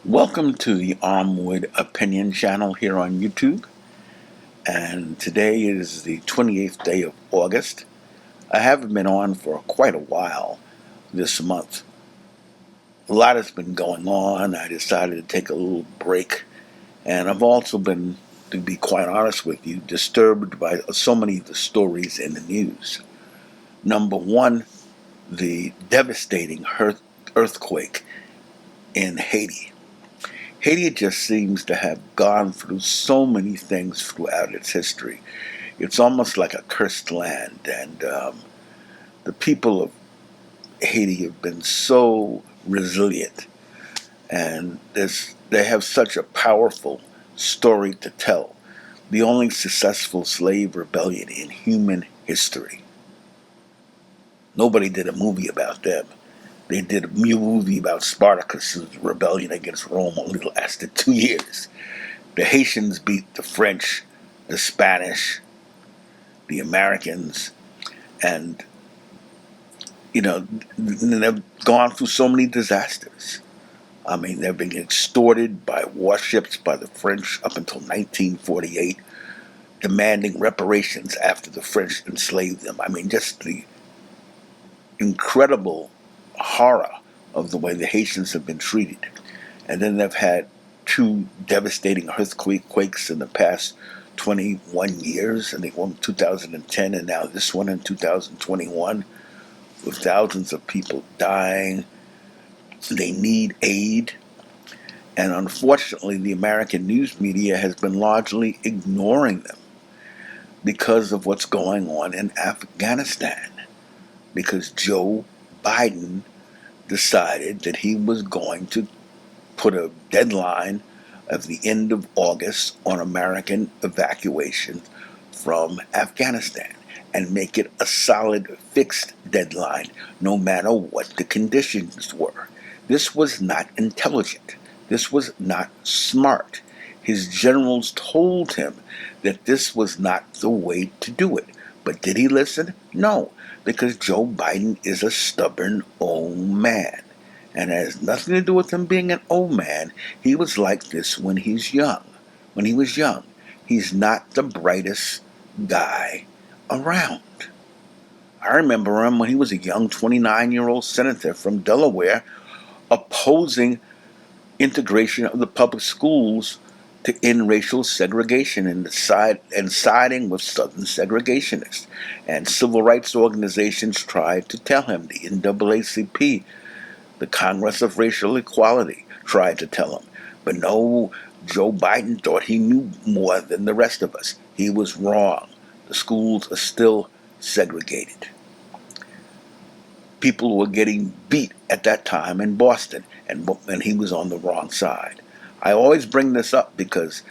Welcome to the Armwood Opinion channel here on YouTube, and today is the 28th day of August. I haven't been on for quite a while this month. A lot has been going on. I decided to take a little break, and I've also been, to be quite honest with you, disturbed by so many of the stories in the news. Number one, the devastating earthquake in Haiti. Haiti just seems to have gone through so many things throughout its history. It's almost like a cursed land, and the people of Haiti have been so resilient, and they have such a powerful story to tell. The only successful slave rebellion in human history. Nobody did a movie about them. They did a movie about Spartacus' rebellion against Rome, only lasted 2 years. The Haitians beat the French, the Spanish, the Americans, and, they've gone through so many disasters. I mean, they've been extorted by warships by the French up until 1948, demanding reparations after the French enslaved them. I mean, just the incredible horror of the way the Haitians have been treated. And then they've had two devastating earthquakes in the past 21 years. I think one in 2010 and now this one in 2021, with thousands of people dying. They need aid. And unfortunately, the American news media has been largely ignoring them because of what's going on in Afghanistan. Because Joe Biden decided that he was going to put a deadline of the end of August on American evacuation from Afghanistan and make it a solid, fixed deadline no matter what the conditions were. This was not intelligent. This was not smart. His generals told him that this was not the way to do it. But did he listen? No, because Joe Biden is a stubborn old man. And it has nothing to do with him being an old man. He was like this when he was young. He's not the brightest guy around. I remember him when he was a young 29-year-old senator from Delaware opposing integration of the public schools to end racial segregation and siding with Southern segregationists. And civil rights organizations tried to tell him, the NAACP, the Congress of Racial Equality, tried to tell him. But no, Joe Biden thought he knew more than the rest of us. He was wrong. The schools are still segregated. People were getting beat at that time in Boston, and he was on the wrong side. I always bring this up because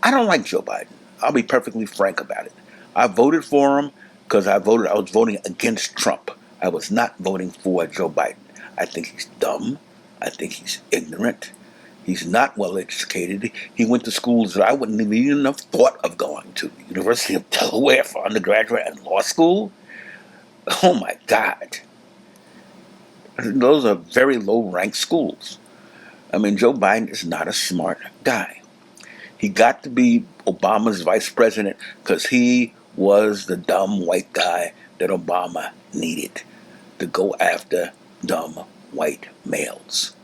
I don't like Joe Biden. I'll be perfectly frank about it. I voted for him because I was voting against Trump. I was not voting for Joe Biden. I think he's dumb. I think he's ignorant. He's not well educated. He went to schools that I wouldn't even have thought of going to. The University of Delaware for undergraduate and law school. Oh my God. Those are very low-ranked schools. I mean, Joe Biden is not a smart guy. He got to be Obama's vice president because he was the dumb white guy that Obama needed to go after dumb white males.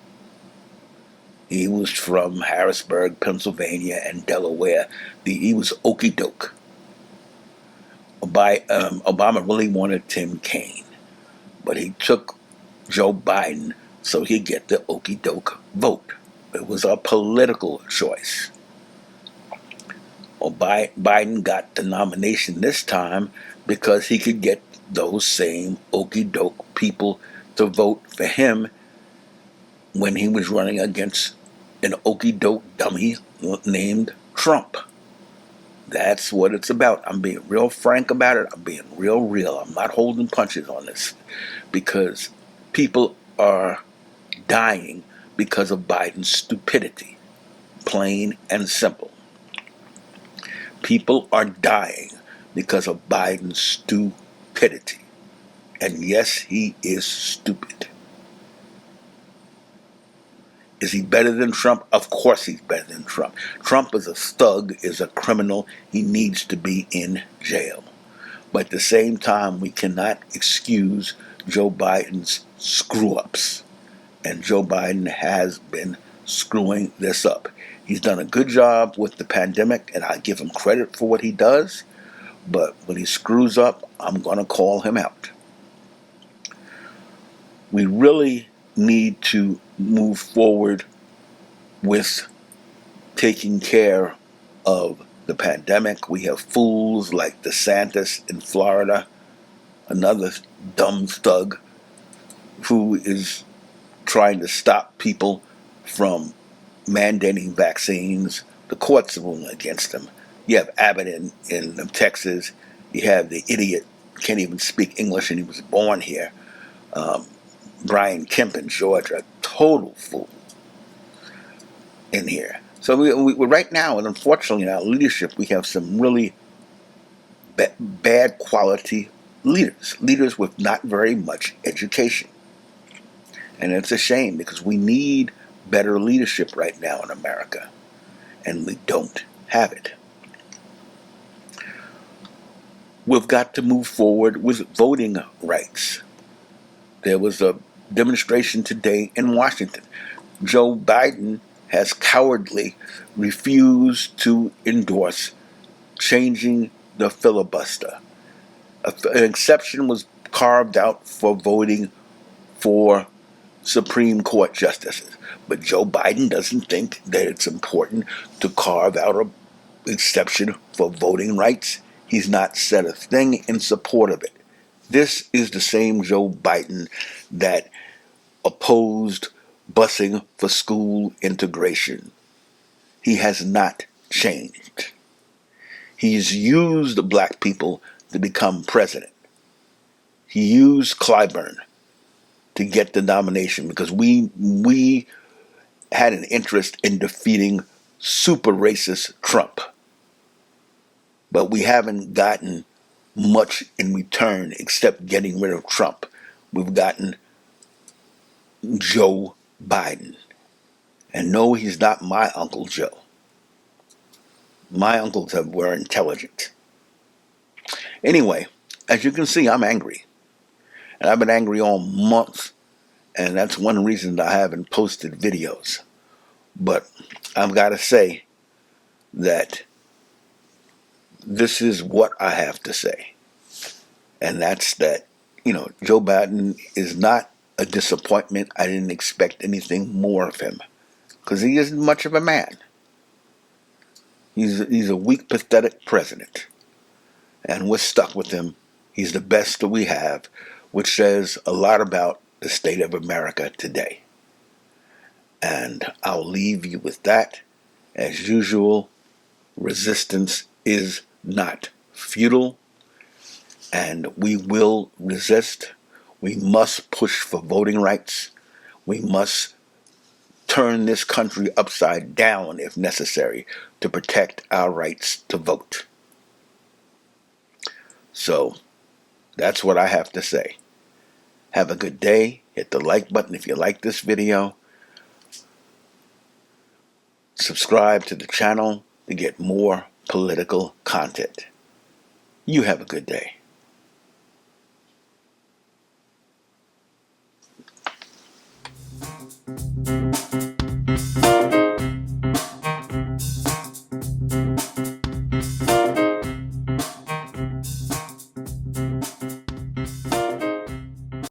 He was from Harrisburg, Pennsylvania, and Delaware. He was okie doke. Obama really wanted Tim Kaine, but he took Joe Biden so he'd get the okie doke vote. It was a political choice. Biden got the nomination this time because he could get those same okey doke people to vote for him when he was running against an okey doke dummy named Trump. That's what it's about. I'm being real frank about it. I'm being real. I'm not holding punches on this because people are dying because of Biden's stupidity. Plain and simple. People are dying because of Biden's stupidity. And yes, he is stupid. Is he better than Trump? Of course he's better than Trump. Trump is a thug, is a criminal. He needs to be in jail. But at the same time, we cannot excuse Joe Biden's screw-ups. And Joe Biden has been screwing this up. He's done a good job with the pandemic, and I give him credit for what he does. But when he screws up, I'm going to call him out. We really need to move forward with taking care of the pandemic. We have fools like DeSantis in Florida, another dumb thug who is trying to stop people from mandating vaccines. The courts are ruling against him. You have Abbott in Texas. You have the idiot, can't even speak English, and he was born here. Brian Kemp in Georgia, total fool in here. So we right now, and unfortunately in our leadership, we have some really bad quality leaders with not very much education. And it's a shame because we need better leadership right now in America, and we don't have it. We've got to move forward with voting rights. There was a demonstration today in Washington. Joe Biden has cowardly refused to endorse changing the filibuster. An exception was carved out for voting for Supreme Court justices. But Joe Biden doesn't think that it's important to carve out an exception for voting rights. He's not said a thing in support of it. This is the same Joe Biden that opposed busing for school integration. He has not changed. He's used black people to become president. He used Clyburn to get the nomination because we had an interest in defeating super racist Trump. But we haven't gotten much in return except getting rid of Trump. We've gotten Joe Biden. And no, he's not my Uncle Joe. My uncles were intelligent. Anyway, as you can see, I'm angry. And I've been angry all month. And that's one reason that I haven't posted videos. But I've got to say that this is what I have to say. And that's that, Joe Biden is not a disappointment. I didn't expect anything more of him. Because he isn't much of a man. He's a weak, pathetic president. And we're stuck with him. He's the best that we have, which says a lot about the state of America today. And I'll leave you with that. As usual, resistance is not futile. And we will resist. We must push for voting rights. We must turn this country upside down if necessary to protect our rights to vote. So that's what I have to say. Have a good day. Hit the like button if you like this video. Subscribe to the channel to get more political content. You have a good day.